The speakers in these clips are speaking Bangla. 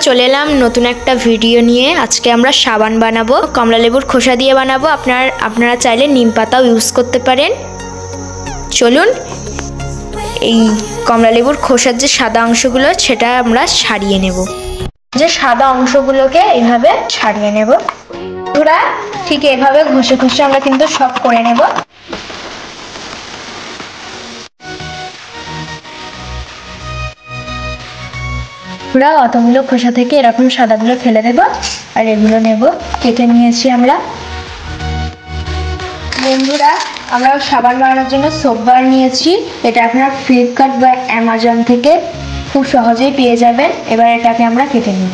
চলে এলাম নতুন একটা ভিডিও নিয়ে। আজকে আমরা সাবান বানাবো, কমলা লেবুর খোসা দিয়ে বানাবো। আপনারা চাইলে নিম পাতাও ইউজ করতে পারেন। চলুন এই কমলা লেবুর খোসার যে সাদা অংশগুলো সেটা আমরা ছাড়িয়ে নেব। যে সাদা অংশগুলোকে এইভাবে ছাড়িয়ে নেব। পুরা ঠিক এভাবে ঘষে ঘষে আমরা কিন্তু সব করে নেব। পুরা অতগুলো খোসা থেকে এরকম সাদাগুলো ফেলে দেব, আর এগুলো নেব। কেটে নিয়েছি আমরা। বন্ধুরা, আমরা সাবান বানানোর জন্য সোপ বার নিয়েছি। এটা আপনারা ফ্লিপকার্ট বা অ্যামাজন থেকে খুব সহজেই পেয়ে যাবেন। এবার এটাকে আমরা কেটে নেব।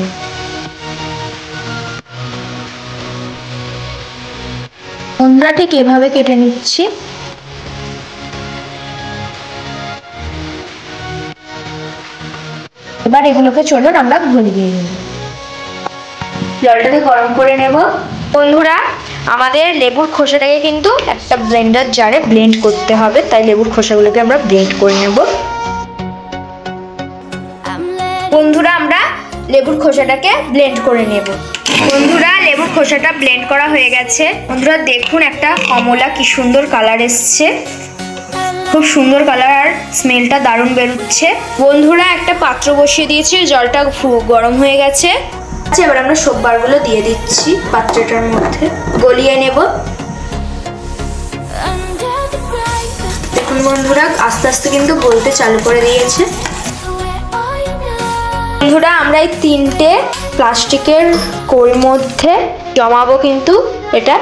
বন্ধুরা, ঠিক এভাবে কেটে নিচ্ছি। এবার এগুলোকে চলুন আমরা ঘুরিয়ে নেব। জলটাকে গরম করে নেব। বন্ধুরা, আমাদের লেবুর খোসাটাকে কিন্তু একটা ব্লেন্ডার জারে ব্লেন্ড করতে হবে, তাই লেবুর খোসাগুলোকে আমরা ব্লেন্ড করে নেব। বন্ধুরা, আমরা লেবুর খোসাটাকে ব্লেন্ড করে নেব। বন্ধুরা, লেবুর খোসাটা ব্লেন্ড করা হয়ে গেছে। বন্ধুরা দেখুন, একটা কমলা কি সুন্দর কালার এসছে, খুব সুন্দর কালার, আর স্মেলটা দারুণ বেরোচ্ছে। বন্ধুরা, একটা পাত্র বসিয়ে দিয়েছি, জলটা গরম হয়ে গেছে। আচ্ছা, এবার আমরা সোপ বারগুলো দিয়ে দিচ্ছি পাত্রটার মধ্যে, গলিয়ে নেব। দেখুন বন্ধুরা, আস্তে আস্তে কিন্তু গলতে চালু করে দিয়েছে। বন্ধুরা, আমরা এই তিনটে প্লাস্টিকের কোল মধ্যে জমাবো কিন্তু এটা।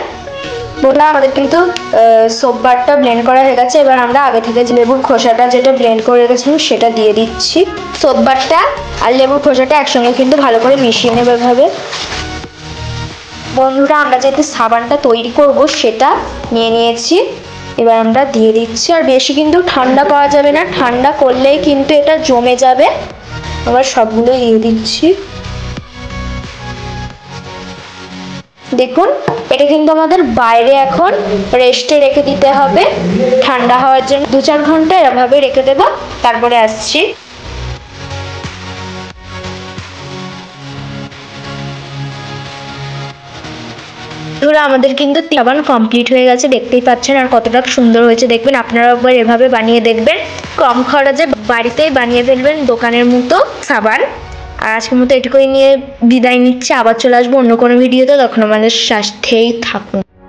বন্ধুরা, আমাদের কিন্তু সোপ বারটা ব্লেন্ড করা হয়ে গেছে। এবার আমরা আগে থেকে যে লেবুর খোসাটা যেটা ব্লেন্ড করে রেখেছিলাম সেটা দিয়ে দিচ্ছি। সোপ বারটা আর লেবুর খোসাটা একসঙ্গে কিন্তু ভালো করে মিশিয়ে নেবে এভাবে। বন্ধুরা, আমরা যেহেতু সাবানটা তৈরি করব সেটা নিয়ে নিয়েছি। এবার আমরা দিয়ে দিচ্ছি। আর বেশি কিন্তু ঠান্ডা পাওয়া যাবে না, ঠান্ডা করলেই কিন্তু এটা জমে যাবে। আবার সবগুলো দিয়ে দিচ্ছি। দেখুন, এটা কিন্তু আমাদের বাইরে এখন রেস্টে রেখে দিতে হবে ঠান্ডা হওয়ার জন্য। 2-4 ঘন্টা এভাবে রেখে দেব, তারপরে আসছি। বন্ধুরা, আমাদের কিন্তু সাবান কমপ্লিট হয়ে গেছে, দেখতেই পাচ্ছেন। আর কতটা সুন্দর হয়েছে দেখবেন। আপনারা একবার এভাবে বানিয়ে দেখবেন, কম খরচে বাড়িতেই বানিয়ে ফেলবেন দোকানের মতো সাবান। আর আজকের মতো এটুকুই নিয়ে বিদায় নিচ্ছে। আবার চলে আসবো অন্য কোনো ভিডিওতে, তখন আমাদের সাথেই থাকুন।